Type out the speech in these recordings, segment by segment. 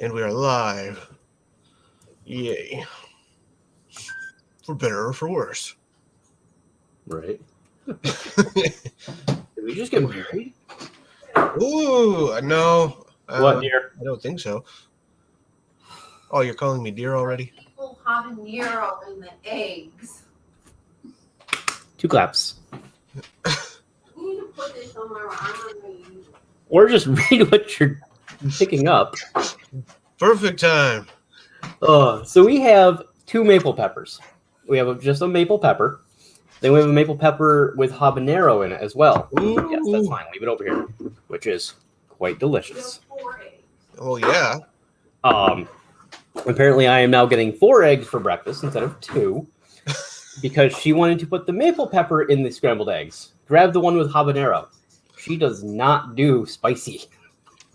And we are live. Yay. For better or for worse. Right. Did we just get married? Ooh, no. What, dear? I don't think so. Oh, you're calling me dear already? People habanero in the eggs. 2 claps. You need to put this somewhere where I'm going to use it. Or just read what you're picking up. Perfect time. So we have 2 maple peppers. We have just a maple pepper. Then we have a maple pepper with habanero in it as well. Ooh. Yes, that's fine. Leave it over here, which is quite delicious. 4 eggs. Oh, yeah. Apparently I am now getting 4 eggs for breakfast instead of 2 because she wanted to put the maple pepper in the scrambled eggs. Grab the one with habanero. She does not do spicy.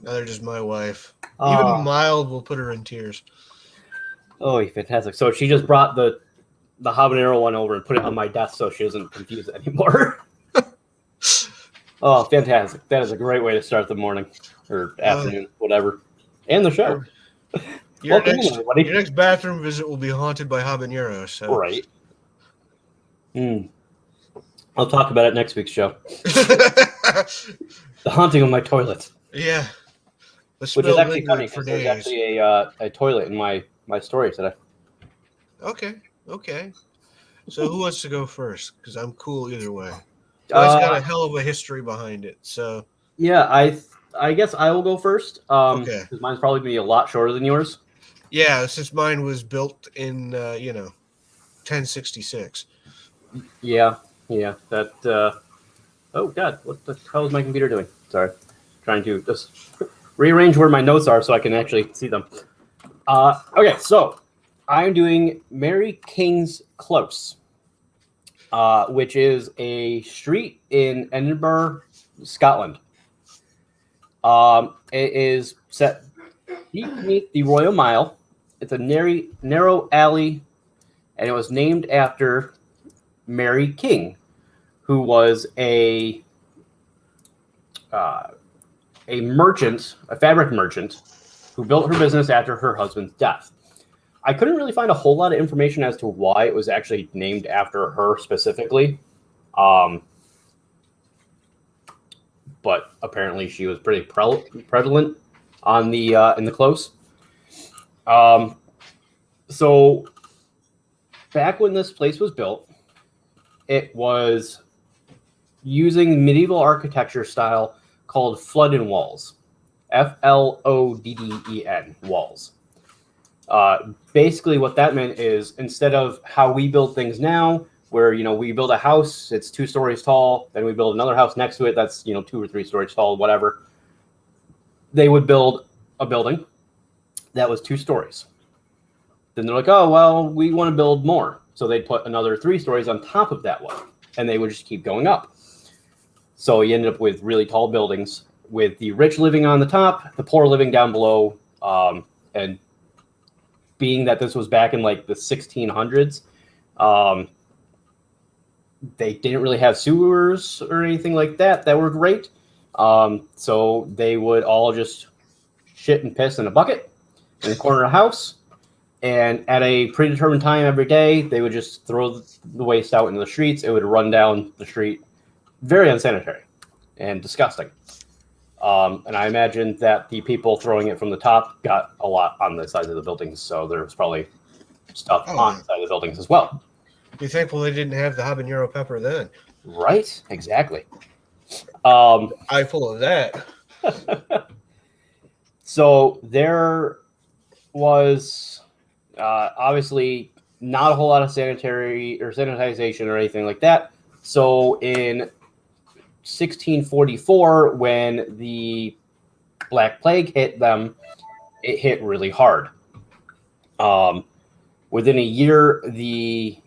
Neither does my wife. Even mild will put her in tears. Oh, fantastic. So she just brought the habanero one over and put it on my desk so she doesn't confuse it anymore. Oh, fantastic. That is a great way to start the morning or afternoon, whatever. And the show. Your next bathroom visit will be haunted by habaneros. So. Right. I'll talk about it next week's show. The haunting of my toilet. Yeah. Which is actually funny because there's actually a toilet in my story today. Okay. So who wants to go first? Because I'm cool either way. Well, it's got a hell of a history behind it. So yeah, I guess I will go first. Okay. Because mine's probably gonna be a lot shorter than yours. Yeah, since mine was built in 1066. Yeah. That. Oh God, what the hell is my computer doing? Sorry, trying to just rearrange where my notes are so I can actually see them. Okay, so I'm doing Mary King's Close, which is a street in Edinburgh, Scotland. It is set deep beneath the Royal Mile. It's a narrow alley, and it was named after Mary King, who was a merchant, a fabric merchant, who built her business after her husband's death. I couldn't really find a whole lot of information as to why it was actually named after her specifically. But apparently she was pretty prevalent on the in the close. So back when this place was built, it was using medieval architecture style called Flodden walls. Flodden walls. Basically what that meant is instead of how we build things now, where we build a house, it's 2 stories tall, then we build another house next to it that's 2 or 3 stories tall, whatever. They would build a building that was 2 stories. Then they're like, oh well, we want to build more. So they'd put another 3 stories on top of that one, and they would just keep going up. So you ended up with really tall buildings with the rich living on the top, the poor living down below. And being that this was back in like the 1600s, they didn't really have sewers or anything like that were great. So they would all just shit and piss in a bucket in the corner of the house. And at a predetermined time every day, they would just throw the waste out into the streets. It would run down the street. Very unsanitary and disgusting. And I imagine that the people throwing it from the top got a lot on the sides of the buildings. So there was probably stuff on the side of the buildings as well. Be thankful they didn't have the habanero pepper then. Right? Exactly. Eye full of that. So there was obviously not a whole lot of sanitary or sanitization or anything like that. So in 1644, when the Black Plague hit them, it hit really hard. Within a year, the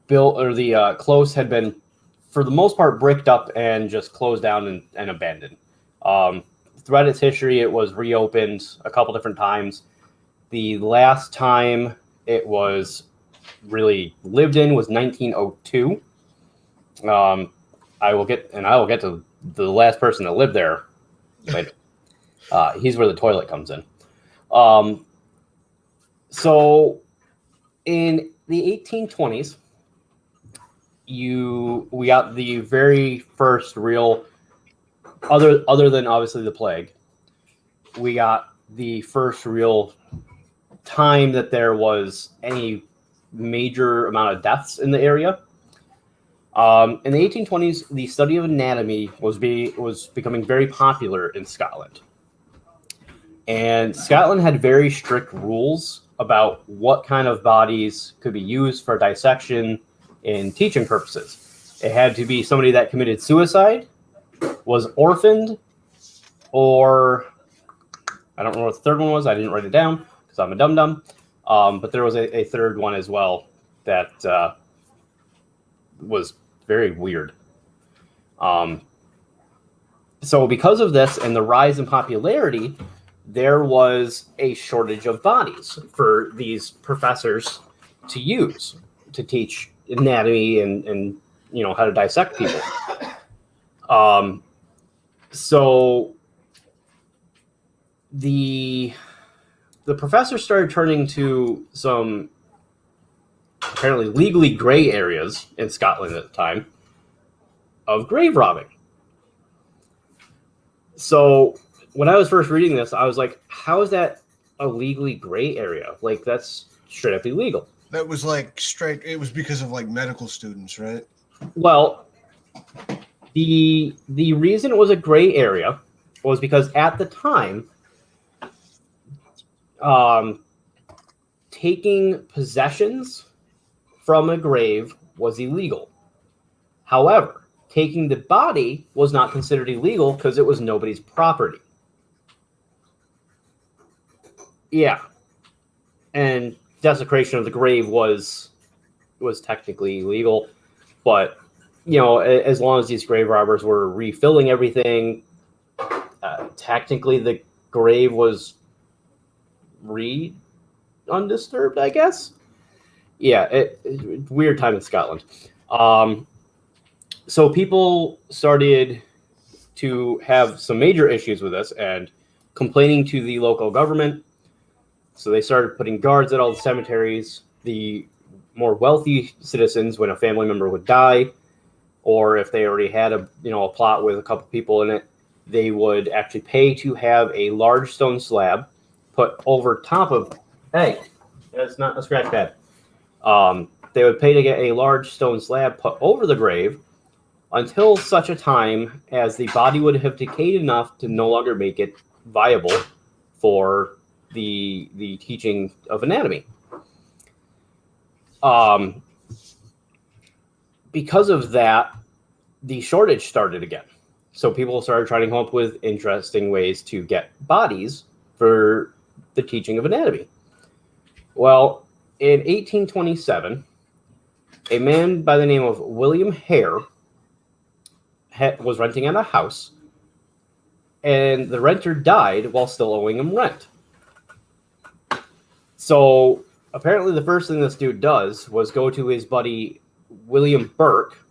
close had been, for the most part, bricked up and just closed down and abandoned. Throughout its history, it was reopened a couple different times. The last time it was really lived in was 1902. I will get to the last person that lived there later. He's where the toilet comes in. So in the 1820s, we got the very first real, other than obviously the plague, we got the first real time that there was any major amount of deaths in the area. In the 1820s, the study of anatomy was becoming very popular in Scotland. And Scotland had very strict rules about what kind of bodies could be used for dissection and teaching purposes. It had to be somebody that committed suicide, was orphaned, or I don't know what the third one was. I didn't write it down because I'm a dum-dum. But there was a third one as well that was very weird. So because of this and the rise in popularity, there was a shortage of bodies for these professors to use to teach anatomy and how to dissect people. So the professor started turning to some apparently legally gray areas in Scotland at the time of grave robbing. So when I was first reading this, I was like, how is that a legally gray area? Like, that's straight up illegal. That was like straight. It was because of like medical students, right? Well, the reason it was a gray area was because at the time, taking possessions from a grave was illegal. However, taking the body was not considered illegal because it was nobody's property. Yeah. And desecration of the grave was technically illegal, but as long as these grave robbers were refilling everything, technically the grave was undisturbed, I guess. Yeah, weird time in Scotland. So people started to have some major issues with this and complaining to the local government. So they started putting guards at all the cemeteries. The more wealthy citizens, when a family member would die, or if they already had a plot with a couple people in it, they would actually pay to have a large stone slab put over top of. Hey, that's not a scratch pad. They would pay to get a large stone slab put over the grave until such a time as the body would have decayed enough to no longer make it viable for the teaching of anatomy. Because of that, the shortage started again. So people started trying to come up with interesting ways to get bodies for the teaching of anatomy. Well, in 1827, a man by the name of William Hare was renting at a house, and the renter died while still owing him rent. So apparently the first thing this dude does was go to his buddy William Burke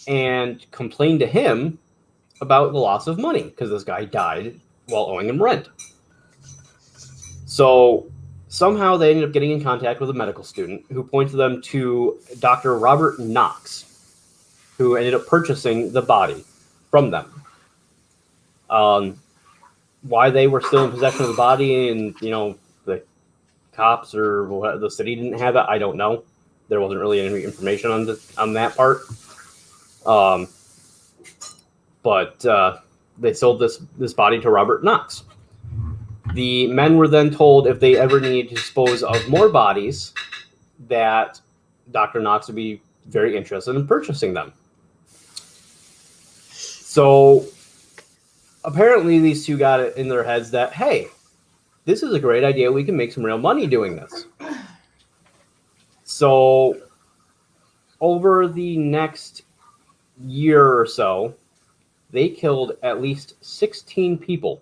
and complain to him about the loss of money because this guy died while owing him rent. So somehow they ended up getting in contact with a medical student who pointed them to Dr. Robert Knox, who ended up purchasing the body from them. Why they were still in possession of the body and, the cops or the city didn't have it, I don't know. There wasn't really any information on that part. But they sold this body to Robert Knox. The men were then told if they ever needed to dispose of more bodies, that Dr. Knox would be very interested in purchasing them. So apparently these two got it in their heads that, hey, this is a great idea. We can make some real money doing this. So over the next year or so, they killed at least 16 people.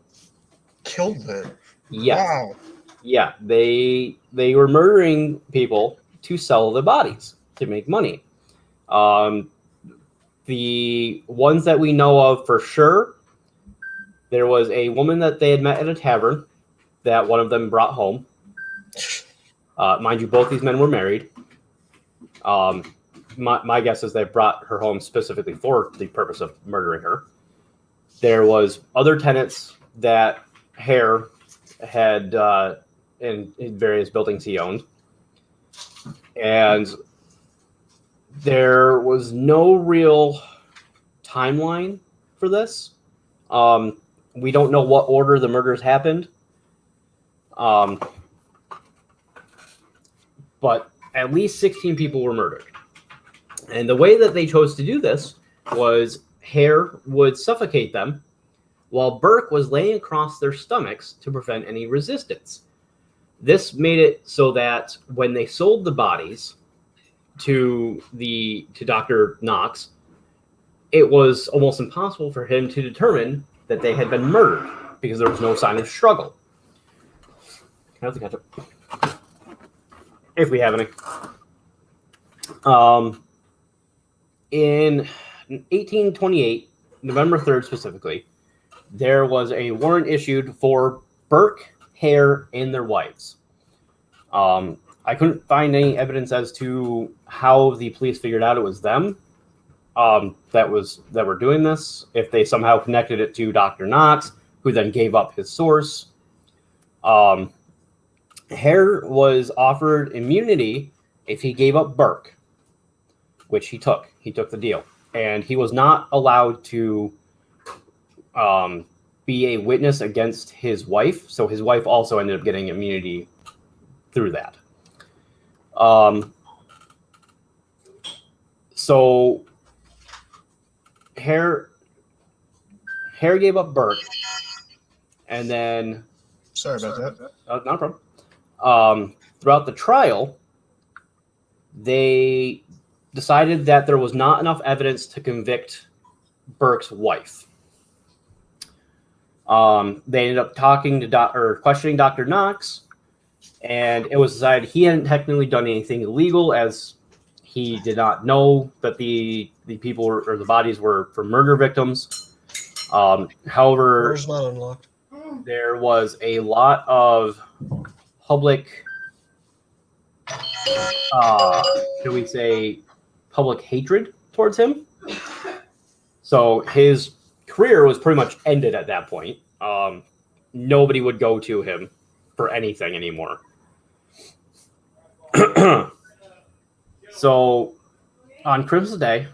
Killed them? Yes. Wow. Yeah, they were murdering people to sell the bodies to make money. The ones that we know of for sure, there was a woman that they had met at a tavern that one of them brought home. Mind you, both these men were married. My guess is they brought her home specifically for the purpose of murdering her. There was other tenants that Hare had in various buildings he owned. And there was no real timeline for this. We don't know what order the murders happened. But at least 16 people were murdered. And the way that they chose to do this was Hare would suffocate them while Burke was laying across their stomachs to prevent any resistance. This made it so that when they sold the bodies to Dr. Knox, it was almost impossible for him to determine that they had been murdered because there was no sign of struggle. Can I have the ketchup? If we have any. In 1828, November 3rd specifically, there was a warrant issued for Burke, Hare, and their wives. I couldn't find any evidence as to how the police figured out it was them that were doing this. If they somehow connected it to Dr. Knox, who then gave up his source. Hare was offered immunity if he gave up Burke, which he took. He took the deal. And he was not allowed to be a witness against his wife. So his wife also ended up getting immunity through that. So Hare gave up Burke. And then... Sorry about that. Not a problem. Throughout the trial, they decided that there was not enough evidence to convict Burke's wife. They ended up talking to questioning Dr. Knox, and it was decided he hadn't technically done anything illegal, as he did not know that the people or the bodies were for murder victims. However, Door's not unlocked. there was a lot of public, should we say, public hatred towards him. So his career was pretty much ended at that point. Nobody would go to him for anything anymore. So on Christmas Day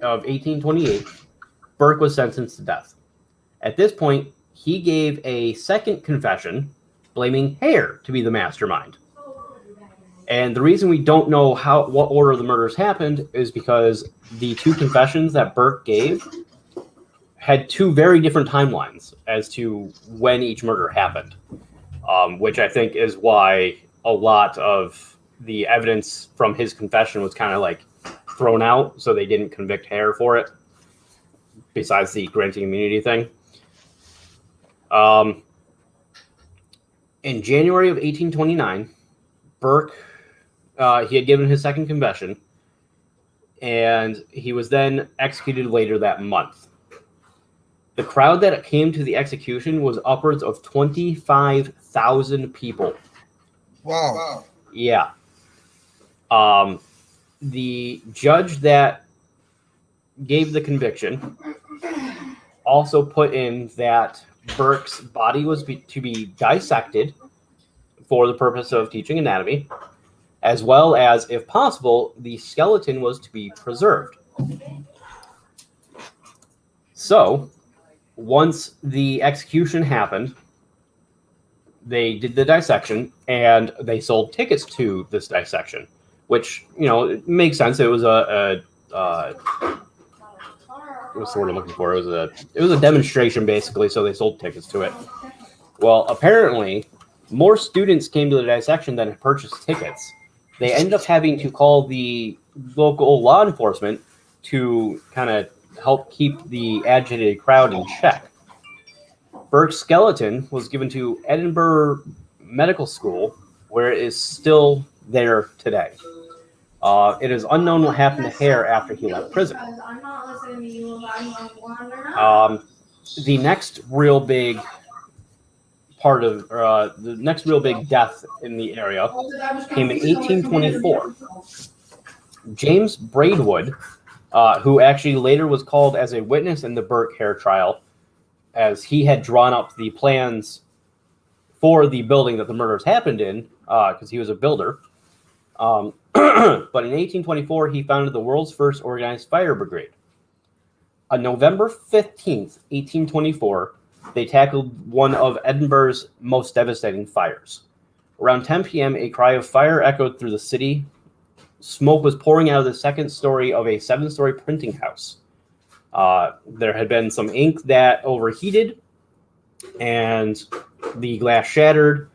of 1828, Burke was sentenced to death. At this point, he gave a second confession blaming Hare to be the mastermind. And the reason we don't know what order the murders happened is because the two confessions that Burke gave had two very different timelines as to when each murder happened, which I think is why a lot of the evidence from his confession was kind of like thrown out, so they didn't convict Hare for it, besides the granting immunity thing. In January of 1829, Burke, he had given his second confession, and he was then executed later that month. The crowd that came to the execution was upwards of 25,000 people. Wow. Yeah. The judge that gave the conviction also put in that Burke's body was to be dissected for the purpose of teaching anatomy, as well as, if possible, the skeleton was to be preserved. So, once the execution happened, they did the dissection, and they sold tickets to this dissection, which, it makes sense. It was what's the word I'm looking for? It was a demonstration, basically, so they sold tickets to it. Well, apparently, more students came to the dissection than purchased tickets. They ended up having to call the local law enforcement to kind of help keep the agitated crowd in check. Burke's skeleton was given to Edinburgh Medical School, where it is still there today. It is unknown what happened to Hare after he left prison. The next real big part of the next real big death in the area came in 1824. James Braidwood, who actually later was called as a witness in the Burke Hare trial, as he had drawn up the plans for the building that the murders happened in, because he was a builder. But in 1824, he founded the world's first organized fire brigade. On November 15th, 1824, they tackled one of Edinburgh's most devastating fires. Around 10 p.m., a cry of fire echoed through the city. Smoke was pouring out of the second story of a 7-story printing house. There had been some ink that overheated, and the glass shattered,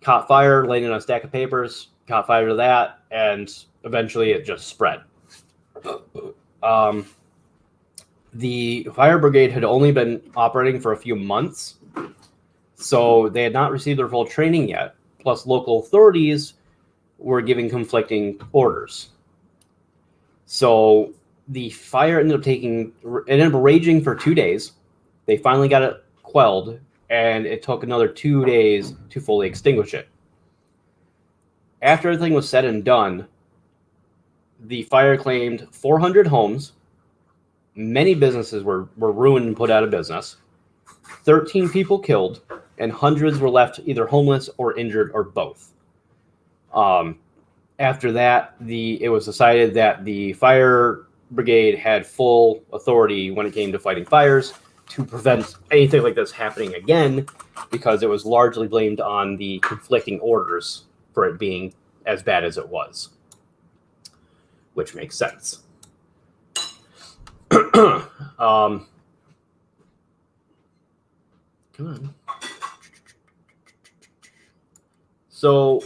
caught fire, laid in a stack of papers, caught fire to that, and eventually it just spread. The fire brigade had only been operating for a few months, so they had not received their full training yet. Plus, local authorities were giving conflicting orders. So the fire ended up raging for 2 days. They finally got it quelled, and it took another 2 days to fully extinguish it. After everything was said and done, the fire claimed 400 homes. Many businesses were ruined and put out of business. 13 people killed, and hundreds were left either homeless or injured or both. After that, it was decided that the fire brigade had full authority when it came to fighting fires to prevent anything like this happening again, because it was largely blamed on the conflicting orders for it being as bad as it was, which makes sense. Come on. So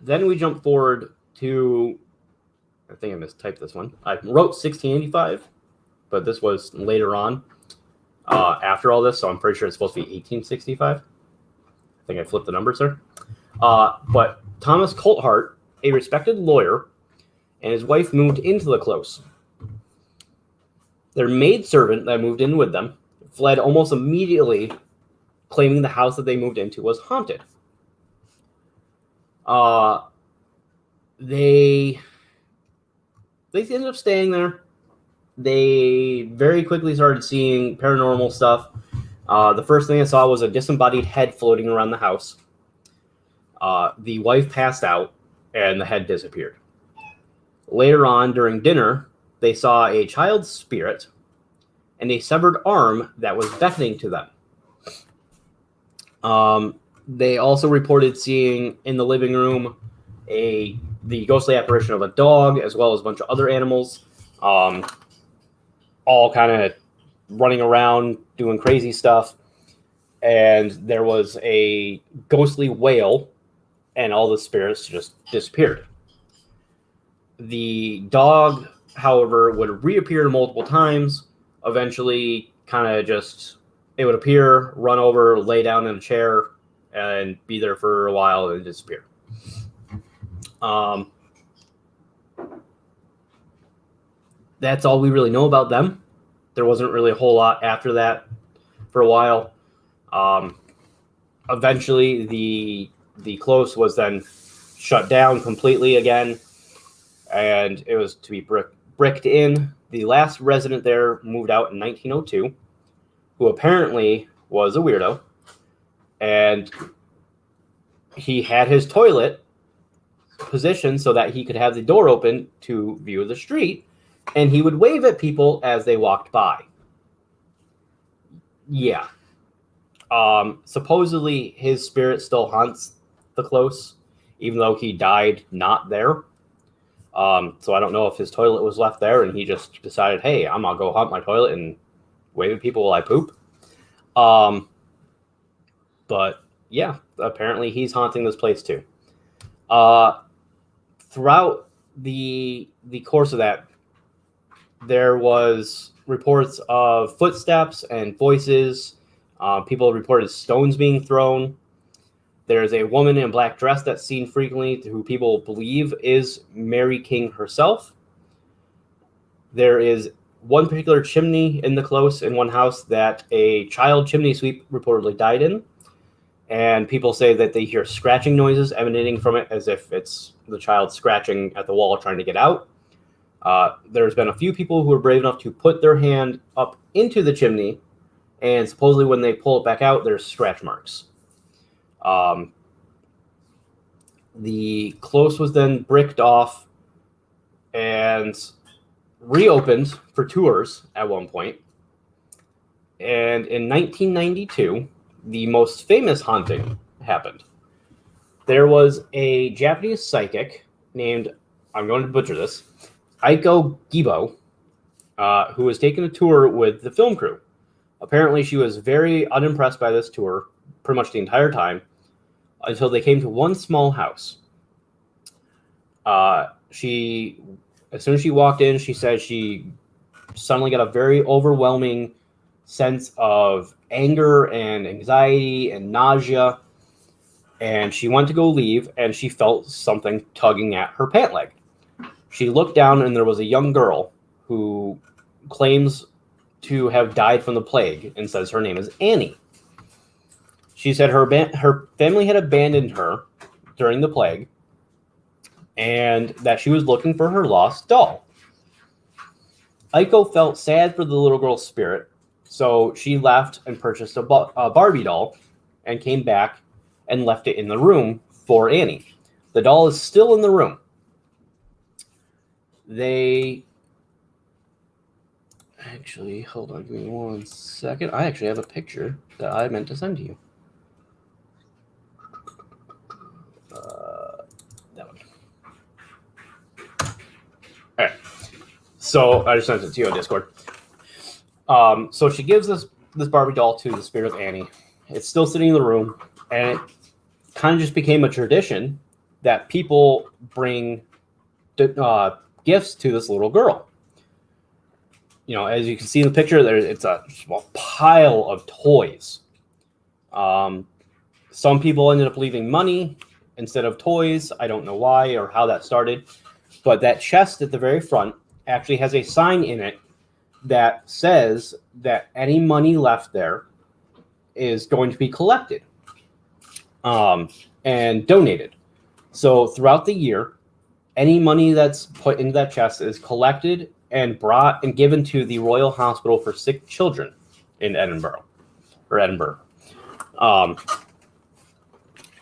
then we jump forward to, I think I mistyped this one. I wrote 1685, but this was later on after all this, so I'm pretty sure it's supposed to be 1865. I think I flipped the numbers there. But Thomas Colthart, a respected lawyer, and his wife moved into the close. Their maidservant that moved in with them fled almost immediately, claiming the house that they moved into was haunted. They ended up staying there. They very quickly started seeing paranormal stuff. The first thing I saw was a disembodied head floating around the house. The wife passed out, and the head disappeared. Later on, during dinner, they saw a child's spirit and a severed arm that was beckoning to them. They also reported seeing in the living room the ghostly apparition of a dog, as well as a bunch of other animals, all kind of running around doing crazy stuff. And there was a ghostly wail, and all the spirits just disappeared. The dog, however, would reappear multiple times. Eventually, kind of just, it would appear, run over, lay down in a chair, and be there for a while and disappear. That's all we really know about them. There wasn't really a whole lot after that for a while. Eventually, the close was then shut down completely again, and it was to be bricked in. The last resident there moved out in 1902, who apparently was a weirdo, and he had his toilet positioned so that he could have the door open to view the street, and he would wave at people as they walked by. Yeah. Supposedly his spirit still haunts the close, even though he died not there. So I don't know if his toilet was left there and he just decided, hey, I'm gonna go haunt my toilet and wave at people while I poop. But yeah, apparently he's haunting this place too. Throughout the course of that, there was reports of footsteps and voices. People reported stones being thrown. There's a woman in a black dress that's seen frequently, who people believe is Mary King herself. There is one particular chimney in the close in one house that a child chimney sweep reportedly died in. And people say that they hear scratching noises emanating from it as if it's the child scratching at the wall trying to get out. There's been a few people who are brave enough to put their hand up into the chimney, and supposedly when they pull it back out, there's scratch marks. The close was then bricked off and reopened for tours at one point. And in 1992, the most famous haunting happened. There was a Japanese psychic named, I'm going to butcher this, Aiko Gibo, who was taking a tour with the film crew. Apparently, she was very unimpressed by this tour pretty much the entire time until they came to one small house. As soon as she walked in, she said she suddenly got a very overwhelming sense of anger and anxiety and nausea. And she went to go leave, and she felt something tugging at her pant leg. She looked down, and there was a young girl who claims to have died from the plague and says her name is Annie. She said her family had abandoned her during the plague and that she was looking for her lost doll. Aiko felt sad for the little girl's spirit, so she left and purchased a Barbie doll and came back and left it in the room for Annie. The doll is still in the room. Actually, hold on, give me 1 second. I actually have a picture that I meant to send to you. That one. All right. So I just sent it to you on Discord. So she gives this Barbie doll to the spirit of Annie. It's still sitting in the room, and it kind of just became a tradition that people bring gifts to this little girl. You know, as you can see in the picture, it's a pile of toys. Some people ended up leaving money instead of toys. I don't know why or how that started. But that chest at the very front actually has a sign in it that says that any money left there is going to be collected and donated. So throughout the year, any money that's put into that chest is collected and brought and given to the Royal Hospital for Sick Children in Edinburgh.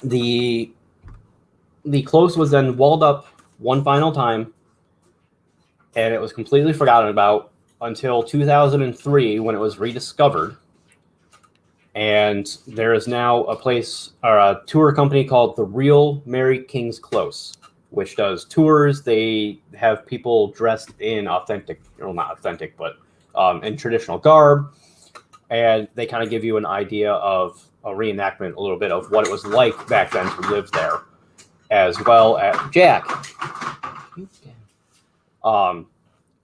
The close was then walled up one final time, and it was completely forgotten about until 2003 when it was rediscovered. And there is now a place or a tour company called the Real Mary King's Close, which does tours. They have people dressed in authentic, well, not authentic, but in traditional garb. And they kind of give you an idea of a reenactment, a little bit of what it was like back then to live there, as well as Jack.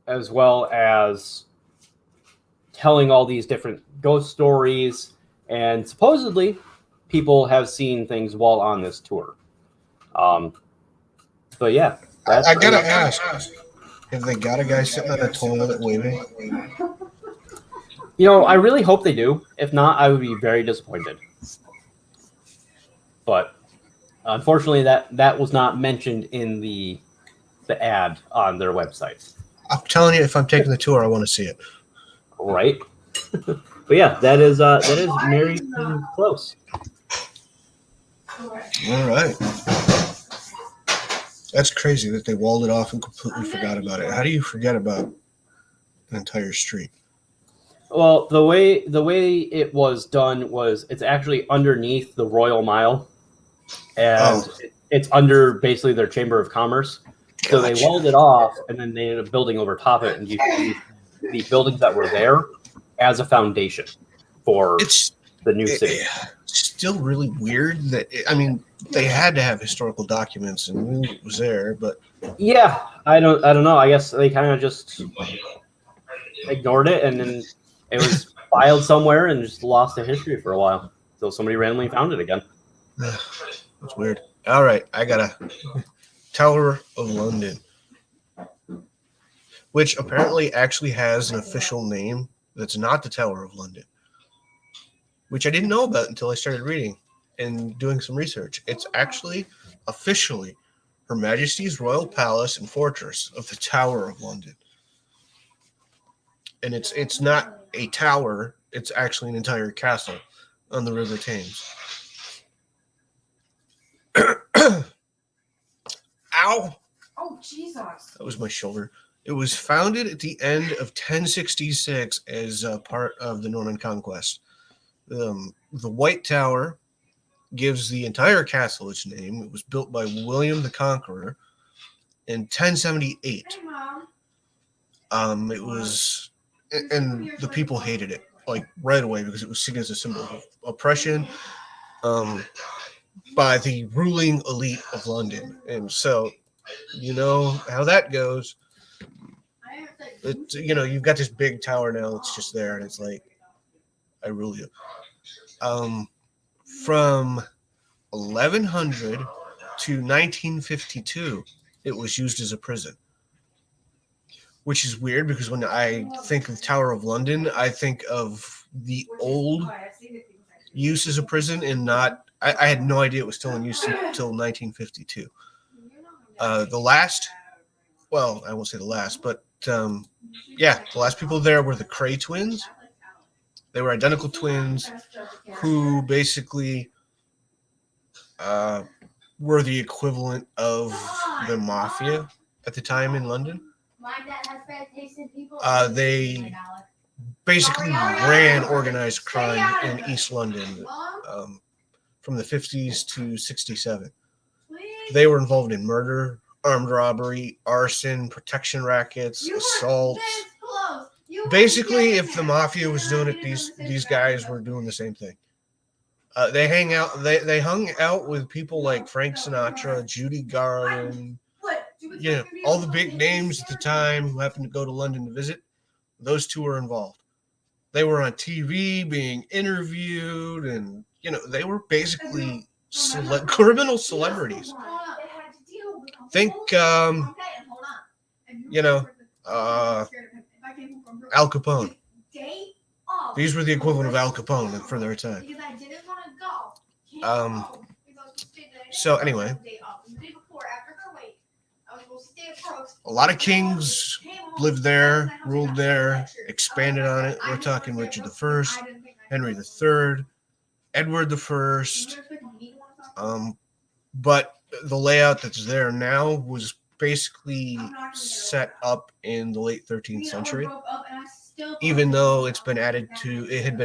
As well as telling all these different ghost stories. And supposedly, people have seen things while on this tour. But yeah. I gotta ask, have they got a guy sitting on a toilet waving? You know, I really hope they do. If not, I would be very disappointed. But unfortunately, that was not mentioned in the ad on their website. I'm telling you, if I'm taking the tour, I want to see it. Right. But yeah, that is Mary King's Close. All right. That's crazy that they walled it off and completely forgot about it. How do you forget about an entire street? Well, the way it was done was it's actually underneath the Royal Mile, and it's under basically their Chamber of Commerce. So they walled it off, and then they ended up building over top of it, and you see the buildings that were there as a foundation for the new city. It's still really weird that they had to have historical documents and knew it was there, but yeah, I don't know. I guess they kind of just ignored it, and then it was filed somewhere and just lost to history for a while. So somebody randomly found it again. That's weird. All right, I got a Tower of London. which apparently actually has an official name that's not the Tower of London, which I didn't know about until I started reading and doing some research. It's actually officially Her Majesty's Royal Palace and Fortress of the Tower of London. And it's not a tower, it's actually an entire castle on the River Thames. Ow! Oh, Jesus. That was my shoulder. It was founded at the end of 1066 as part of the Norman Conquest. The White Tower gives the entire castle its name. It was built by William the Conqueror in 1078. Hey, Mom. It was, and the people hated it like right away because it was seen as a symbol of oppression by the ruling elite of London. And so, you know how that goes. It's, you know, you've got this big tower now. It's just there, and it's like, I rule you. From 1100 to 1952, it was used as a prison, which is weird because when I think of Tower of London, I think of the old use as a prison and not. I had no idea it was still in use until 1952. The last, well, I won't say the last, but yeah, the last people there were the Cray twins. They were identical twins who basically were the equivalent of the mafia at the time in London. They basically ran organized crime in East London from the 50s to 67. They were involved in murder, armed robbery, arson, protection rackets, assaults. Basically, if the mafia was doing it, these guys were doing the same thing. They hung out with people like Frank Sinatra, Judy Garland, you know, all the big names at the time who happened to go to London to visit. Those two were involved. They were on TV being interviewed, and you know, they were basically criminal celebrities. Think, you know, Al Capone. These were the equivalent of Al Capone for their time. So anyway, a lot of kings lived there, ruled there, expanded on it. We're talking Richard I, Henry III, Edward I. But the layout that's there now was basically set up in the late 13th century. Even though it had been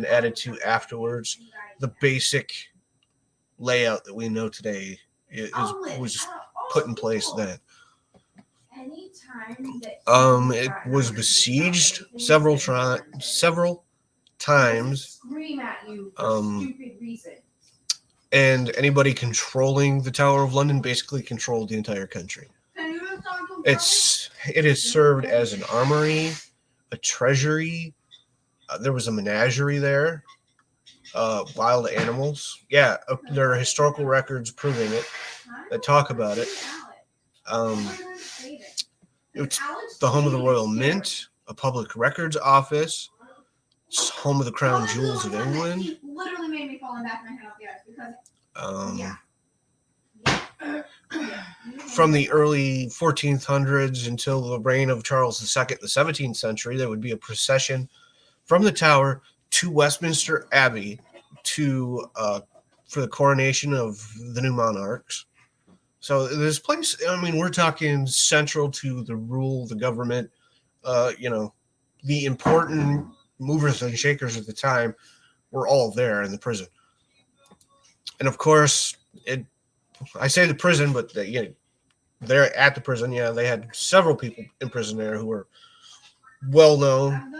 added to afterwards, the basic layout that we know today was put in place then. It was besieged several times. And anybody controlling the Tower of London basically controlled the entire country. It has served as an armory, a treasury. There was a menagerie there. Wild animals. Yeah, there are historical records proving it that talk about it. It's the home of the Royal Mint, a public records office. It's home of the crown jewels of England. Literally made me fall back my head off the ice because from the early 1400s until the reign of Charles II, the 17th century, there would be a procession from the tower to Westminster Abbey for the coronation of the new monarchs. So this place, I mean, we're talking central to the rule, the government, you know, the important movers and shakers at the time were all there in the prison. And of course, I say the prison, but they're at the prison. Yeah, they had several people in prison there who were well known.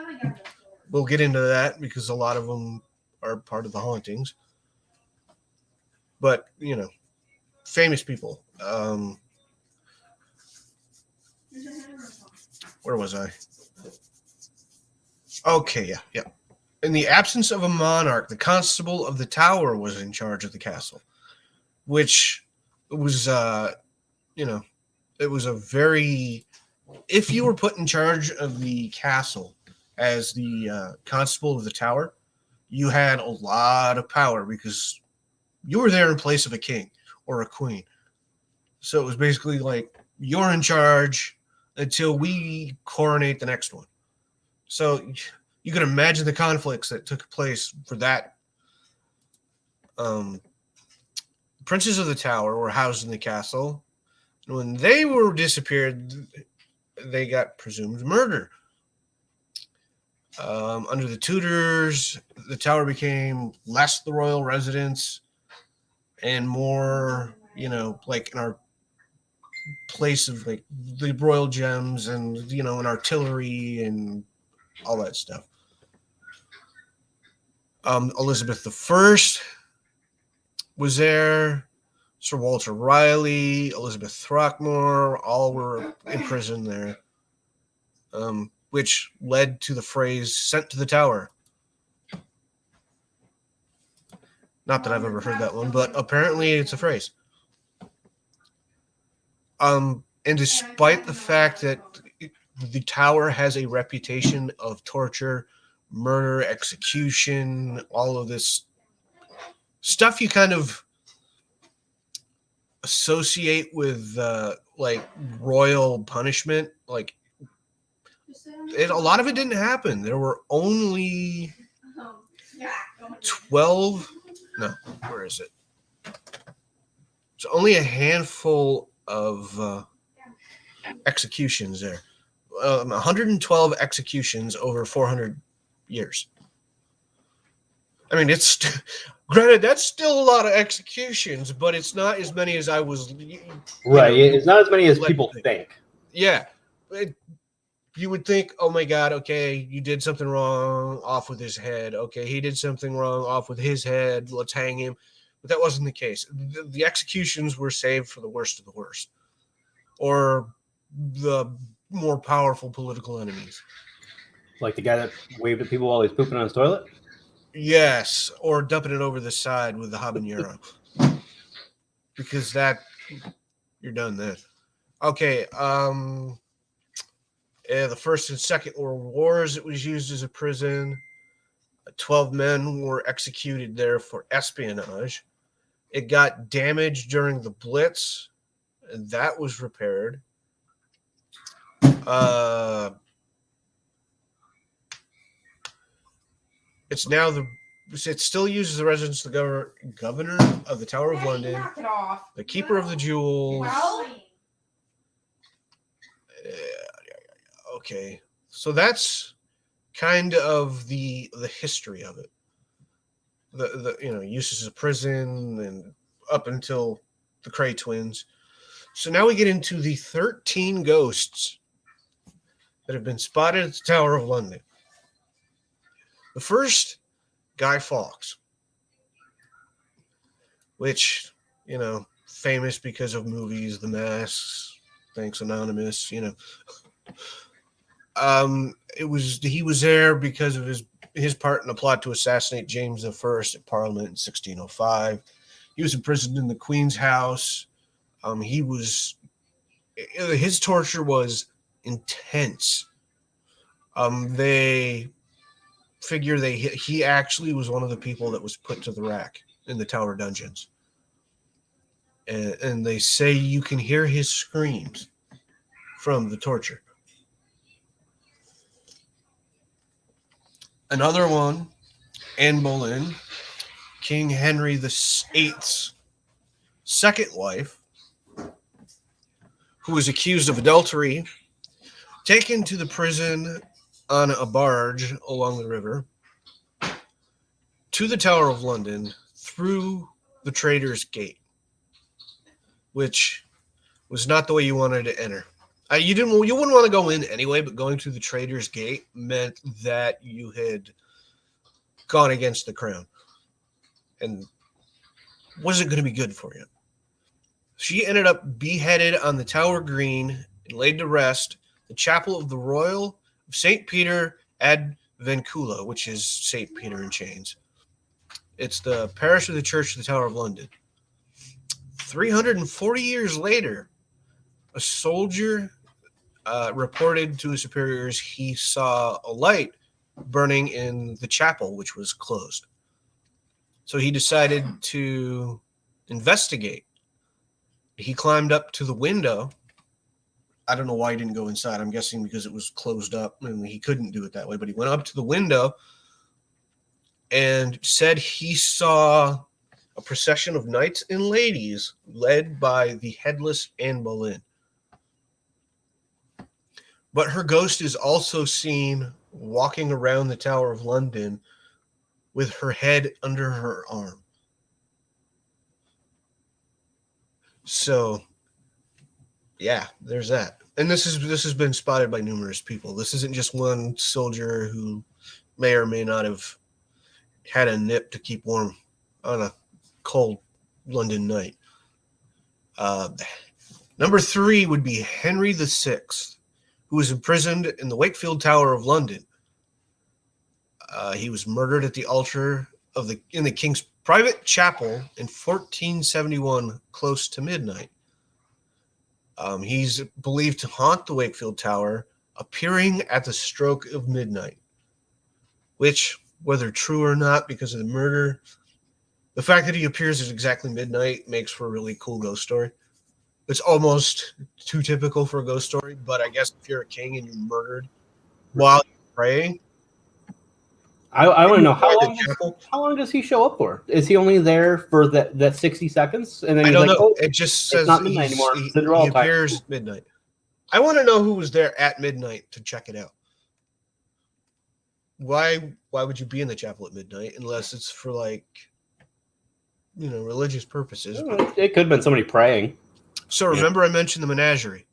We'll get into that because a lot of them are part of the hauntings. But, you know, famous people. Where was I? Okay, yeah. In the absence of a monarch, the constable of the tower was in charge of the castle, which was, it was a very if you were put in charge of the castle as the constable of the tower, you had a lot of power because you were there in place of a king or a queen. So it was basically like you're in charge until we coronate the next one. So you can imagine the conflicts that took place for that. Princes of the tower were housed in the castle. And when they were disappeared, they got presumed murder. Under the Tudors, the tower became less the royal residence and more, like in our place of like the royal gems and, and artillery and all that stuff. Elizabeth I was there. Sir Walter Raleigh, Elizabeth Throckmore, all were in prison there, which led to the phrase "sent to the tower." Not that I've ever heard that one, but apparently it's a phrase. And despite the fact that the tower has a reputation of torture, murder, execution, all of this stuff you kind of associate with like royal punishment, like a lot of it didn't happen. There were only 12. No, where is it? It's only a handful of executions there. 112 executions over 400 years. I mean, it's granted that's still a lot of executions, but it's not as many as I was. Right, it's not as many as people think. Yeah, you would think, oh my God, okay, you did something wrong, off with his head. Okay, he did something wrong, off with his head. Let's hang him. But that wasn't the case. The executions were saved for the worst of the worst, or the more powerful political enemies. Like the guy that waved at people while he's pooping on his toilet? Yes, or dumping it over the side with the habanero. Because that, you're done then. Okay, the First and Second World Wars, it was used as a prison. 12 men were executed there for espionage. It got damaged during the Blitz, and that was repaired. It's now it still uses the residence of the governor of the Tower of London, the keeper of the jewels. Okay, so that's kind of the history of it. The uses as a prison and up until the Cray twins. So now we get into the 13 ghosts that have been spotted at the Tower of London. The first, Guy Fawkes, which, famous because of movies, The Mask, Thanks Anonymous, he was there because of his part in a plot to assassinate James I at Parliament in 1605. He was imprisoned in the Queen's house. His torture was intense. They figure he actually was one of the people that was put to the rack in the Tower dungeons. And they say you can hear his screams from the torture. Another one, Anne Boleyn, King Henry VIII's second wife, who was accused of adultery, taken to the prison on a barge along the river to the Tower of London through the Traitor's Gate, which was not the way you wanted to enter. You wouldn't want to go in anyway, but going through the Traitor's Gate meant that you had gone against the crown and wasn't going to be good for you. She ended up beheaded on the Tower Green and laid to rest the chapel of the Royal of St. Peter ad Vencula, which is St. Peter in Chains. It's the parish of the Church of the Tower of London. 340 years later, a soldier reported to his superiors he saw a light burning in the chapel, which was closed. So he decided to investigate. He climbed up to the window. I don't know why he didn't go inside. I'm guessing because it was closed up and he couldn't do it that way. But he went up to the window and said he saw a procession of knights and ladies led by the headless Anne Boleyn. But her ghost is also seen walking around the Tower of London with her head under her arm. So, yeah, there's that. And this has been spotted by numerous people. This isn't just one soldier who may or may not have had a nip to keep warm on a cold London night. Number 3 would be Henry VI, who was imprisoned in the Wakefield Tower of London. He was murdered at the altar in the king's private chapel in 1471, close to midnight. He's believed to haunt the Wakefield Tower, appearing at the stroke of midnight, which, whether true or not because of the murder, the fact that he appears at exactly midnight makes for a really cool ghost story. It's almost too typical for a ghost story, but I guess if you're a king and you're murdered while you're praying, I want to know how chapel. long does he show up for? Is he only there for that 60 seconds? And then I he's don't like, know. oh, It just says not midnight anymore. he Cinderella time. appears at midnight. I want to know who was there at midnight to check it out. Why would you be in the chapel at midnight unless it's for religious purposes? It could have been somebody praying. So remember I mentioned the menagerie.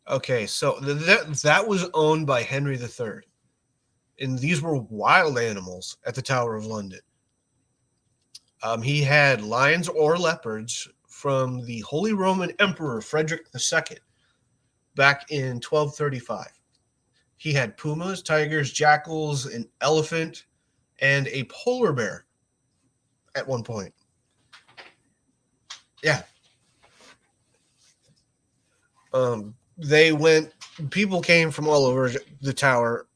Okay, so that was owned by Henry III. And these were wild animals at the Tower of London. He had lions or leopards from the Holy Roman Emperor Frederick II back in 1235. He had pumas, tigers, jackals, an elephant, and a polar bear at one point. Yeah. People came from all over the tower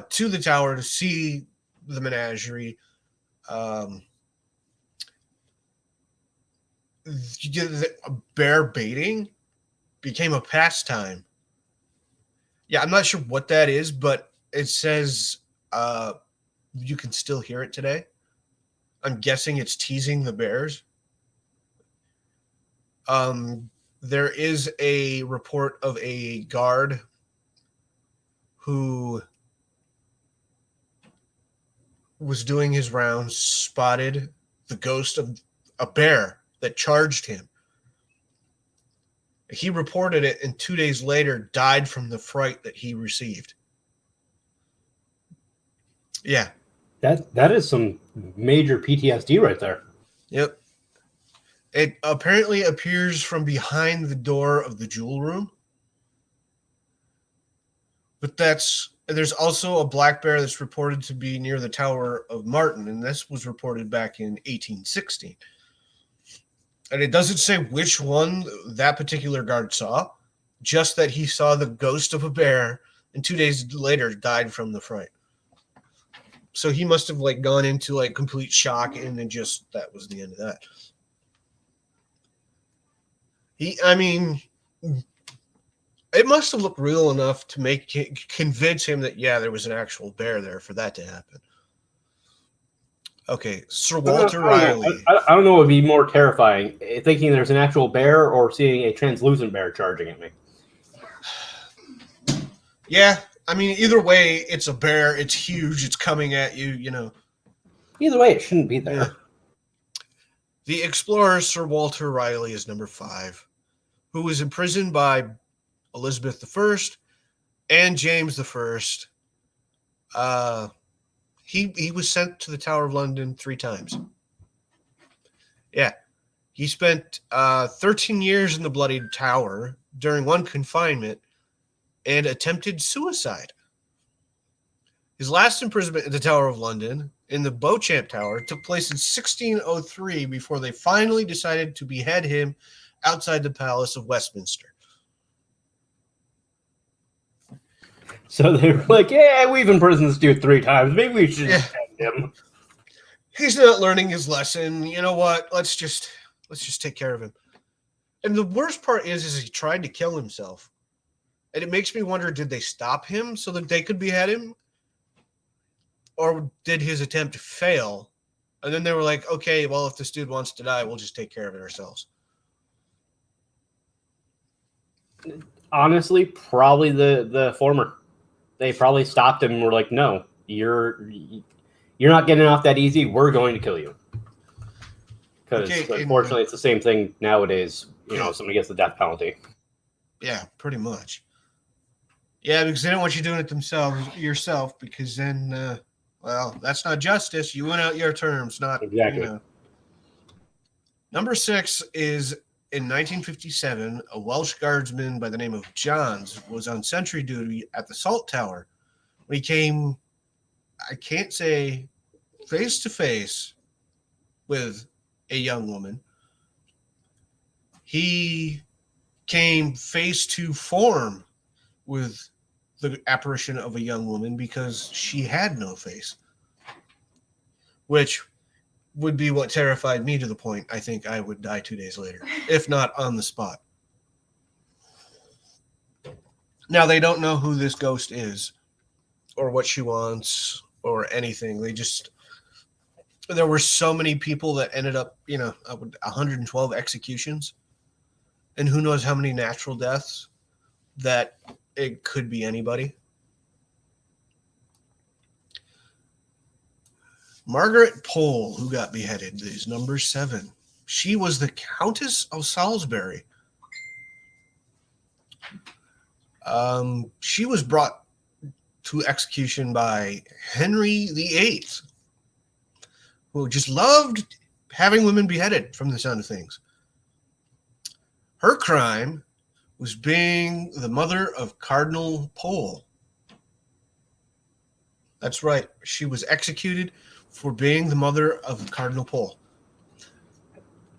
to the tower to see the menagerie. Bear baiting became a pastime. Yeah, I'm not sure what that is, but it says you can still hear it today. I'm guessing it's teasing the bears. There is a report of a guard who was doing his rounds, spotted the ghost of a bear that charged him. He reported it, and 2 days later died from the fright that he received. Yeah. That is some major PTSD right there. Yep. It apparently appears from behind the door of the jewel room. But there's also a black bear that's reported to be near the Tower of Martin, and this was reported back in 1816. And it doesn't say which one that particular guard saw, just that he saw the ghost of a bear, and 2 days later died from the fright. So he must have gone into complete shock, and then that was the end of that. It must have looked real enough to convince him that, there was an actual bear there for that to happen. Okay, Sir Walter Riley. I don't know what would be more terrifying, thinking there's an actual bear or seeing a translucent bear charging at me. Yeah, either way, it's a bear. It's huge. It's coming at you, Either way, it shouldn't be there. Yeah. The explorer, Sir Walter Riley, is number 5, who was imprisoned by Elizabeth I and James I. He was sent to the Tower of London 3 times. Yeah. He spent 13 years in the Bloody Tower during one confinement and attempted suicide. His last imprisonment at the Tower of London in the Beauchamp Tower took place in 1603 before they finally decided to behead him outside the Palace of Westminster. So they were like, "Yeah, we've imprisoned this dude 3 times. Maybe we should just end him." He's not learning his lesson. You know what? Let's just take care of him. And the worst part is he tried to kill himself. And it makes me wonder, did they stop him so that they could behead him? Or did his attempt fail? And then they were like, okay, well, if this dude wants to die, we'll just take care of it ourselves. Honestly, probably the former. They probably stopped him and were like, "No, you're not getting off that easy. We're going to kill you." Because unfortunately, it's the same thing nowadays. You know, somebody gets the death penalty. Yeah, pretty much. Yeah, because they don't want you doing it yourself, because then, well, that's not justice. You went out your terms, not Exactly. You know. Number 6 is in 1957, a Welsh guardsman by the name of Johns was on sentry duty at the Salt Tower when he came, I can't say face to face with a young woman. He came face to form with the apparition of a young woman because she had no face, which would be what terrified me to the point I think I would die 2 days later, if not on the spot. Now, they don't know who this ghost is or what she wants or anything. There were so many people that ended up, 112 executions, and who knows how many natural deaths, that it could be anybody. Margaret Pole, who got beheaded, is number 7. She was the Countess of Salisbury. She was brought to execution by Henry VIII, who just loved having women beheaded from the sound of things. Her crime was being the mother of Cardinal Pole. That's right. She was executed for being the mother of Cardinal Pole.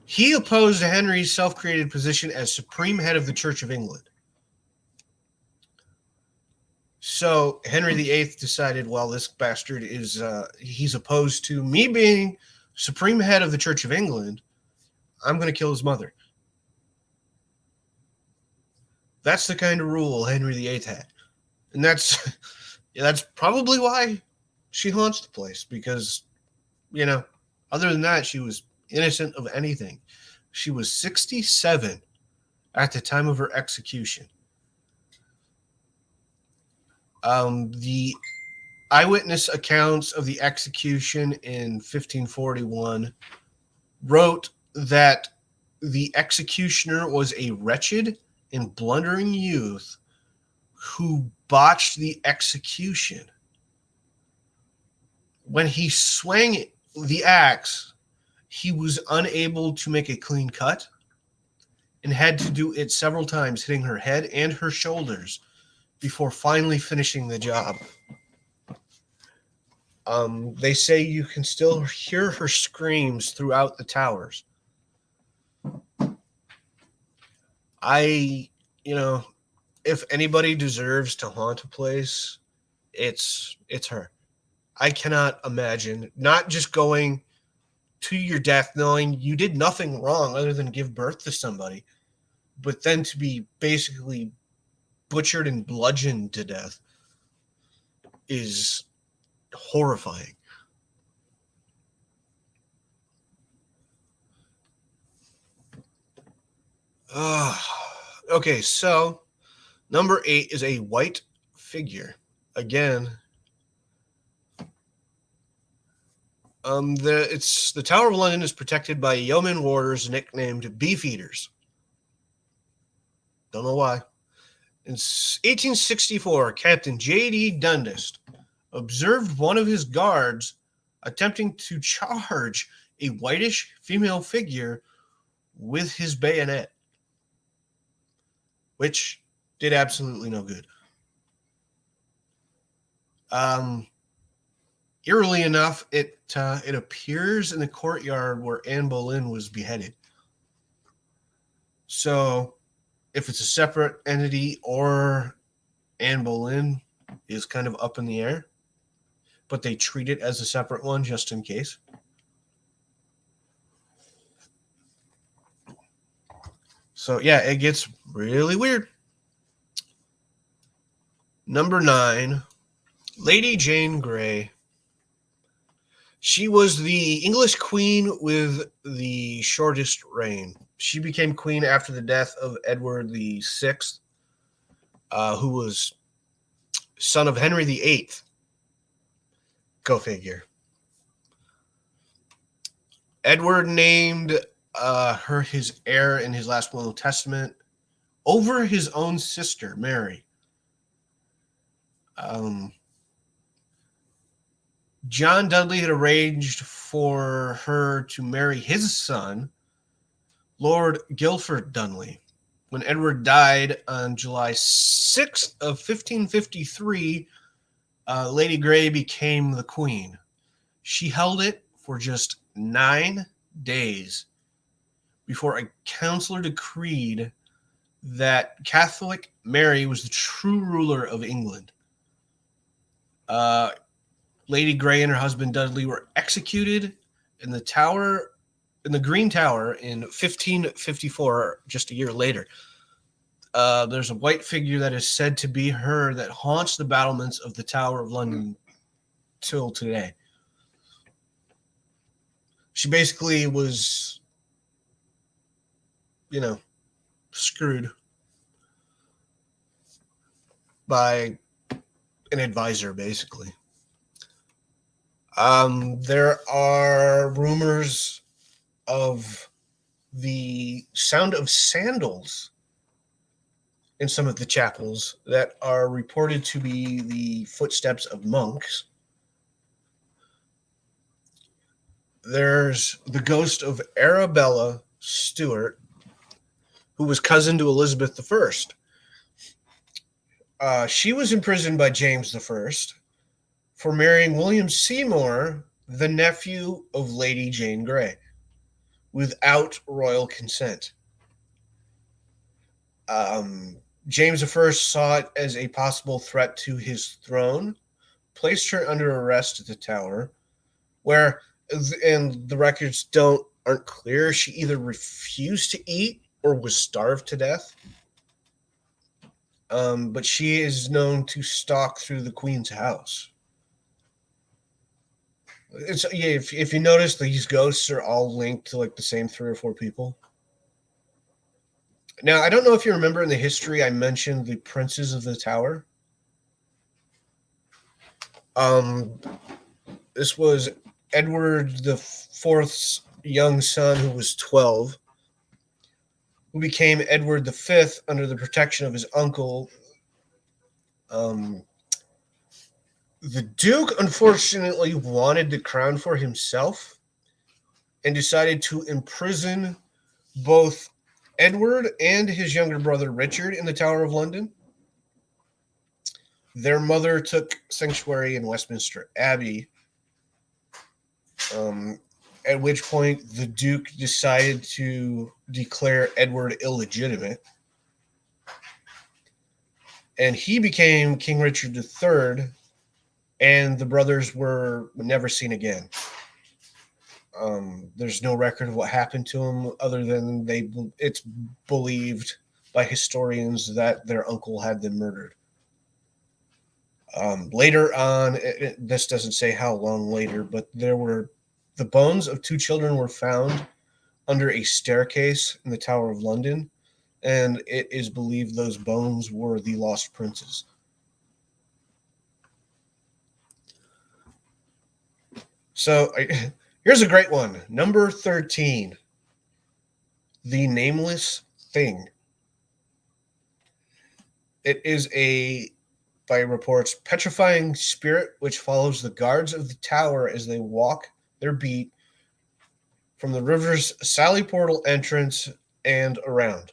He opposed Henry's self-created position as supreme head of the Church of England. So Henry VIII decided, well, this bastard he's opposed to me being supreme head of the Church of England. I'm going to kill his mother. That's the kind of rule Henry VIII had. And that's probably why she haunts the place, because, other than that, she was innocent of anything. She was 67 at the time of her execution. The eyewitness accounts of the execution in 1541 wrote that the executioner was a wretched and blundering youth who botched the execution. When he swung the axe, he was unable to make a clean cut and had to do it several times, hitting her head and her shoulders before finally finishing the job. They say you can still hear her screams throughout the towers. If anybody deserves to haunt a place, it's her. I cannot imagine not just going to your death knowing you did nothing wrong other than give birth to somebody, but then to be basically butchered and bludgeoned to death is horrifying. Okay, so number 8 is a white figure. Again, the Tower of London is protected by yeoman warders nicknamed Beefeaters. Don't know why. In 1864, Captain J.D. Dundas observed one of his guards attempting to charge a whitish female figure with his bayonet, which did absolutely no good. Eerily enough, it appears in the courtyard where Anne Boleyn was beheaded. So, if it's a separate entity or Anne Boleyn, is kind of up in the air, but they treat it as a separate one just in case. So yeah, it gets really weird. Number 9, Lady Jane Grey. She was the English queen with the shortest reign. She became queen after the death of Edward VI, who was son of Henry VIII. Go figure. Edward named her his heir in his last will and testament over his own sister, Mary. John Dudley had arranged for her to marry his son, Lord Guilford Dudley. When Edward died on July 6th of 1553, Lady Grey became the queen. She held it for just 9 days before a council decreed that Catholic Mary was the true ruler of England. Lady Grey and her husband Dudley were executed in the Green Tower in 1554, just a year later. There's a white figure that is said to be her that haunts the battlements of the Tower of London till today. She basically was, screwed by an advisor, basically. There are rumors of the sound of sandals in some of the chapels that are reported to be the footsteps of monks. There's the ghost of Arabella Stuart, who was cousin to Elizabeth I. She was imprisoned by James I for marrying William Seymour, the nephew of Lady Jane Grey, without royal consent. James I saw it as a possible threat to his throne, placed her under arrest at the Tower, where, and the records aren't clear, she either refused to eat or was starved to death. But she is known to stalk through the Queen's house. If you notice, these ghosts are all linked to like the same 3 or 4 people. Now, I don't know if you remember in the history I mentioned the princes of the Tower. This was Edward IV's young son, who was 12, who became Edward V under the protection of his uncle. The Duke, unfortunately, wanted the crown for himself and decided to imprison both Edward and his younger brother Richard in the Tower of London. Their mother took sanctuary in Westminster Abbey, at which point the Duke decided to declare Edward illegitimate, and he became King Richard III, and the brothers were never seen again. There's no record of what happened to them other than it's believed by historians that their uncle had them murdered. Later on, this doesn't say how long later, but the bones of 2 children were found under a staircase in the Tower of London, and it is believed those bones were the lost princes. So here's a great one. Number 13, The Nameless Thing. It is by reports, petrifying spirit which follows the guards of the tower as they walk their beat from the river's Sally Portal entrance and around.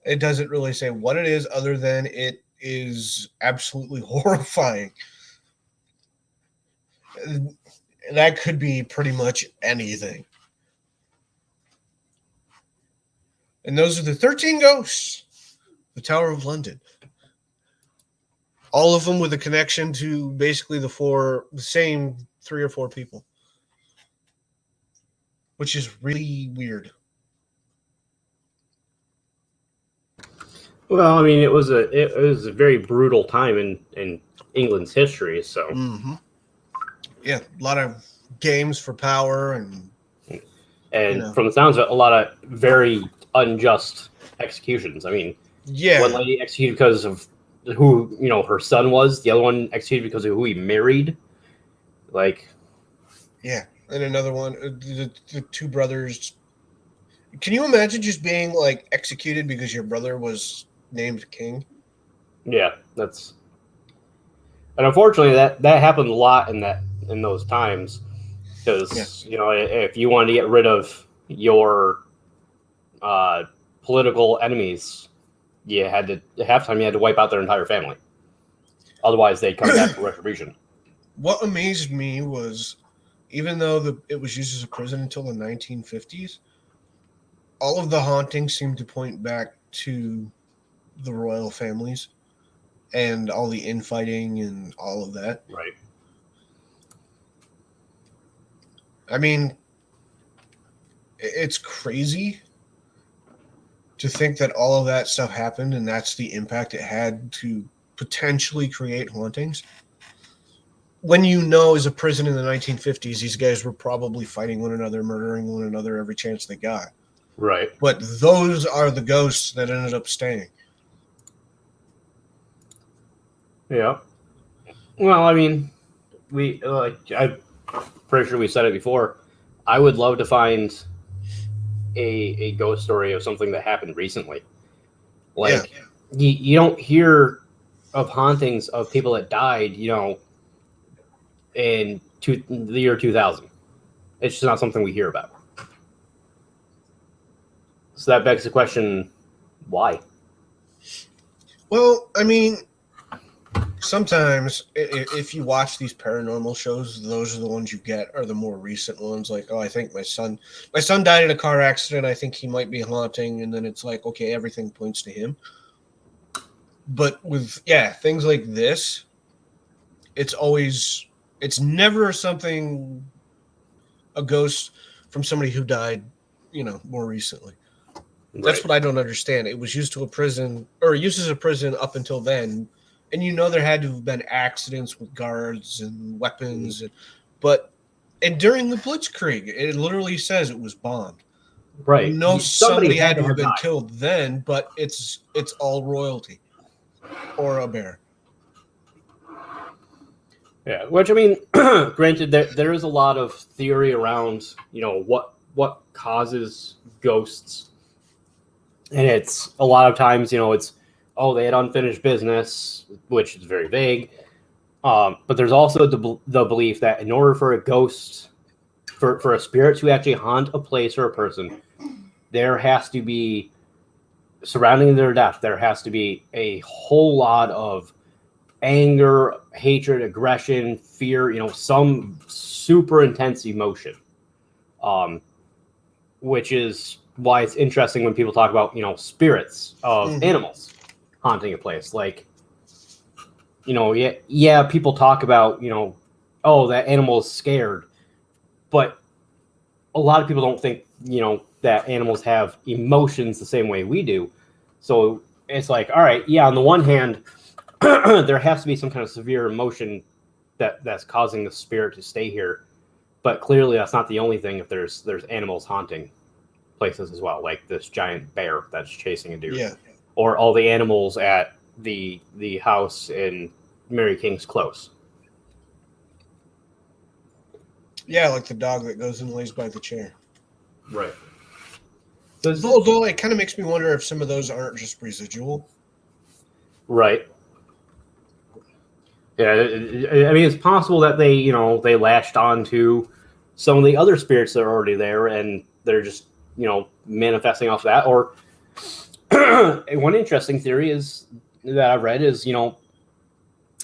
It doesn't really say what it is other than it is absolutely horrifying. That could be pretty much anything. And those are the 13 ghosts, the Tower of London. All of them with a connection to basically the same 3 or 4 people, which is really weird. Well, I mean, it was a very brutal time in England's history. So, Mm-hmm. Yeah, a lot of games for power and from the sounds of it, a lot of very unjust executions. I mean, yeah, one lady executed because of who her son was. The other one executed because of who he married. Like, yeah, and another one, the 2 brothers. Can you imagine just being like executed because your brother was named king? yeah, and unfortunately that happened a lot in those times because if you wanted to get rid of your political enemies, you had to half time you had to wipe out their entire family. Otherwise, they'd come back for retribution. What amazed me was, even though it was used as a prison until the 1950s, all of the hauntings seem to point back to the royal families and all the infighting and all of that. Right. I mean, it's crazy to think that all of that stuff happened and that's the impact it had to potentially create hauntings. When as a prison in the 1950s, these guys were probably fighting one another, murdering one another every chance they got. Right. But those are the ghosts that ended up staying. Yeah. Well, I mean, I'm pretty sure we said it before. I would love to find a ghost story of something that happened recently. Like, you don't hear of hauntings of people that died, in the year 2000. It's just not something we hear about. So that begs the question, why? Well, I mean, sometimes if you watch these paranormal shows, those are the ones you get are the more recent ones. Like, oh, I think my son died in a car accident. I think he might be haunting. And then it's like, okay, everything points to him. But with, things like this, it's never a ghost from somebody who died, more recently. Right. That's what I don't understand. It was used as a prison up until then. And there had to have been accidents with guards and weapons. And during the Blitzkrieg, it literally says it was bombed. Right. No, somebody had to have been died. killed then, but it's all royalty or a bear. Yeah, which I mean, granted, there is a lot of theory around, what causes ghosts, and it's a lot of times, it's they had unfinished business, which is very vague. But there's also the belief that in order for a ghost, for a spirit to actually haunt a place or a person, there has to be surrounding their death. There has to be a whole lot of anger, hatred, aggression, fear, some super intense emotion. Which is why it's interesting when people talk about, spirits of animals haunting a place. Like, people talk about, that animal is scared. But a lot of people don't think, that animals have emotions the same way we do. So it's like, all right, on the one hand, there has to be some kind of severe emotion that's causing the spirit to stay here, but clearly that's not the only thing. If there's animals haunting places as well, like this giant bear that's chasing a deer, or all the animals at the house in Mary King's Close. Yeah, like the dog that goes and lays by the chair. Right. Although it kind of makes me wonder if some of those aren't just residual. Right. Yeah, I mean, it's possible that they lashed on to some of the other spirits that are already there, and they're just, manifesting off that. Or one interesting theory that I've read is,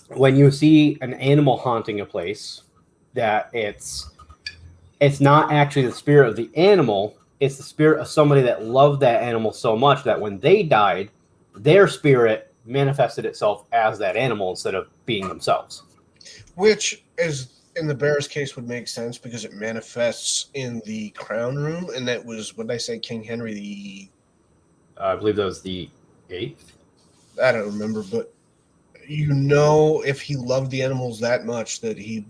when you see an animal haunting a place, that it's not actually the spirit of the animal, it's the spirit of somebody that loved that animal so much that when they died, their spirit manifested itself as that animal instead of being themselves. Which is in the bear's case would make sense because it manifests in the crown room, and that was, what did I say, King Henry the... I believe that was the 8th. I don't remember, but you know, if he loved the animals that much that he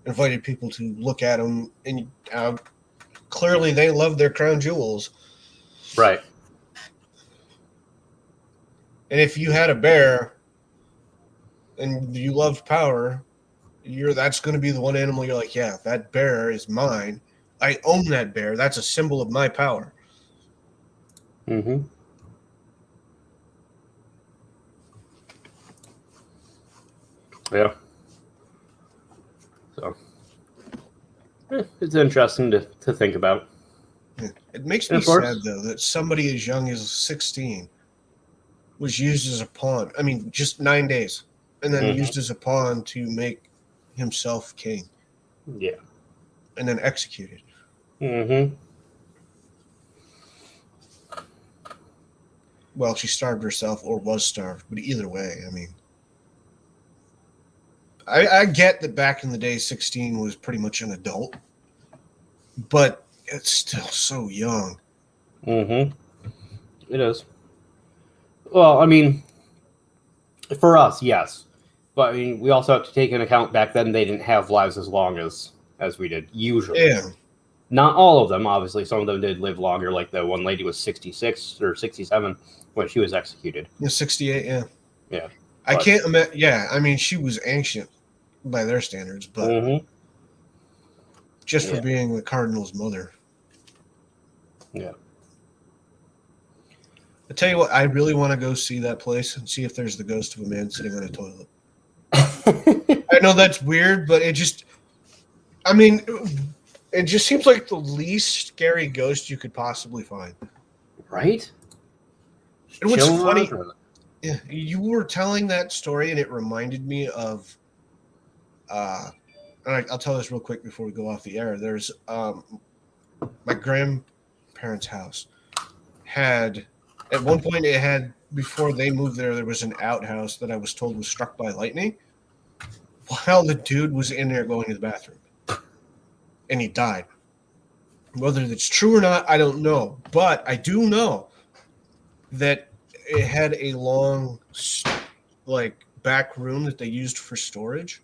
invited people to look at them, and clearly they loved their crown jewels. Right. And if you had a bear and you loved power, that's going to be the one animal you're like, yeah, that bear is mine. I own that bear. That's a symbol of my power. Mm-hmm. Yeah. So it's interesting to think about. Yeah. It makes And me of course- sad, though, that somebody as young as 16 was used as a pawn. I mean, just 9 days. And then Mhm. used as a pawn to make himself king. Yeah. And then executed. Mm-hmm. Well, she starved herself or was starved. But either way, I mean... I get that back in the day, 16 was pretty much an adult. But it's still so young. Mm-hmm. It is. Well, I mean, for us, yes. But I mean, we also have to take into account back then they didn't have lives as long as we did usually. Yeah. Not all of them, obviously. Some of them did live longer. Like the one lady was 66 or 67 when she was executed. Yeah, 68, yeah. Yeah. I But- can't imagine. Yeah, I mean, she was ancient by their standards, but Mm-hmm. just for Yeah. being the cardinal's mother. Yeah. I tell you what, I really want to go see that place and see if there's the ghost of a man sitting on a toilet. I know that's weird, but it just, I mean, it just seems like the least scary ghost you could possibly find. Right? And what's Chilling funny, around. yeah, you were telling that story, and it reminded me of, and I'll tell this real quick before we go off the air. There's my grandparents' house had, at one point it had, before they moved there was an outhouse that I was told was struck by lightning while the dude was in there going to the bathroom, and he died. Whether that's true or not, I don't know, but I do know that it had a long, like, back room that they used for storage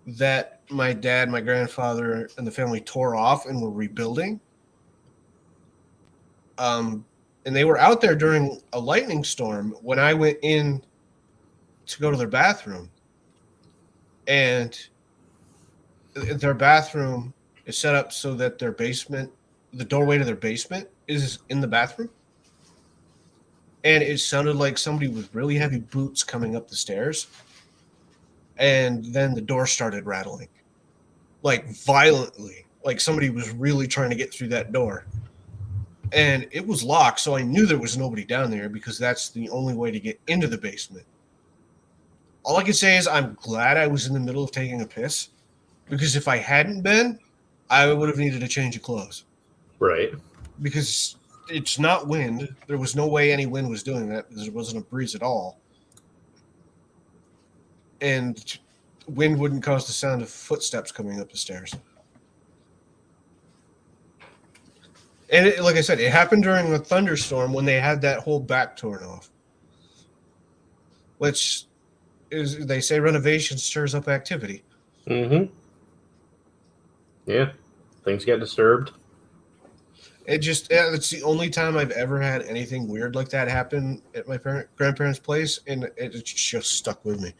that my dad, my grandfather, and the family tore off and were rebuilding. And they were out there during a lightning storm when I went in to go to their bathroom. And their bathroom is set up so that their basement, the doorway to their basement, is in the bathroom. And it sounded like somebody with really heavy boots coming up the stairs. And then the door started rattling, like violently, like somebody was really trying to get through that door. And it was locked, so I knew there was nobody down there because that's the only way to get into the basement. All I can say is I'm glad I was in the middle of taking a piss, because if I hadn't been, I would have needed a change of clothes. Right. Because it's not wind. There was no way any wind was doing that because there wasn't a breeze at all. And wind wouldn't cause the sound of footsteps coming up the stairs. And like I said, it happened during a thunderstorm when they had that whole back torn off. Which is, they say renovation stirs up activity. Mm-hmm. Yeah. Things get disturbed. It's the only time I've ever had anything weird like that happen at my grandparents' place, and it just stuck with me.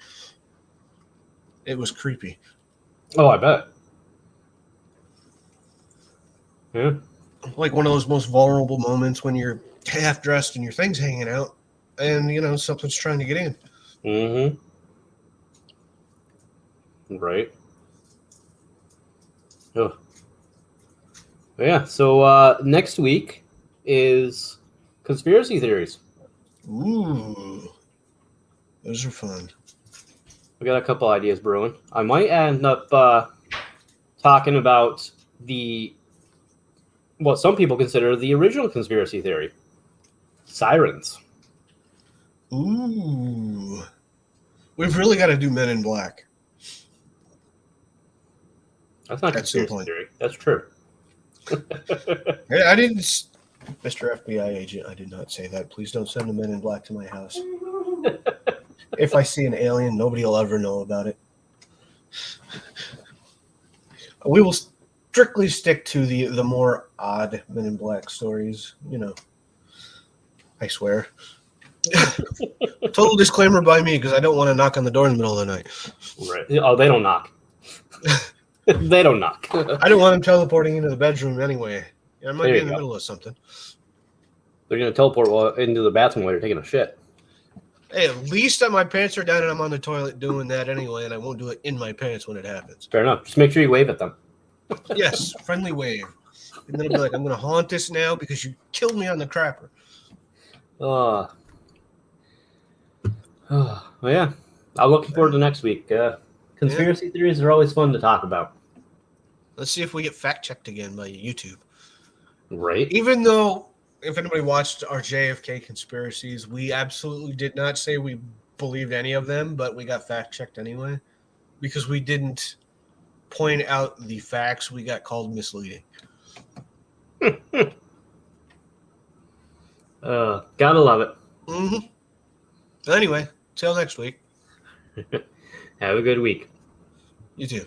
It was creepy. Oh, I bet. Yeah. Like one of those most vulnerable moments when you're half dressed and your thing's hanging out, and something's trying to get in. Mm-hmm. Right. Oh. Yeah. So next week is conspiracy theories. Ooh, those are fun. We got a couple ideas brewing. I might end up talking about what some people consider the original conspiracy theory, sirens. Ooh. We've really got to do Men in Black. That's not At some conspiracy point. theory. That's true. Hey, I didn't, Mr. FBI agent, I did not say that. Please don't send the Men in Black to my house. If I see an alien, nobody will ever know about it. We will strictly stick to the more odd Men in Black stories. You know, I swear. Total disclaimer by me because I don't want to knock on the door in the middle of the night. Right. Oh, they don't knock. They don't knock. I don't want them teleporting into the bedroom anyway. I might There be you in the go. middle of something. They're going to teleport into the bathroom while you're taking a shit. Hey, at least my pants are down and I'm on the toilet doing that anyway, and I won't do it in my pants when it happens. Fair enough. Just make sure you wave at them. Yes, friendly wave. And then I'll be like, I'm going to haunt this now because you killed me on the crapper. Well, yeah. I'm looking forward to next week. Conspiracy theories are always fun to talk about. Let's see if we get fact-checked again by YouTube. Right? Even though, if anybody watched our JFK conspiracies, we absolutely did not say we believed any of them, but we got fact-checked anyway because we didn't point out the facts. We got called misleading. Gotta love it. Mm-hmm. Anyway, till next week. Have a good week. You too.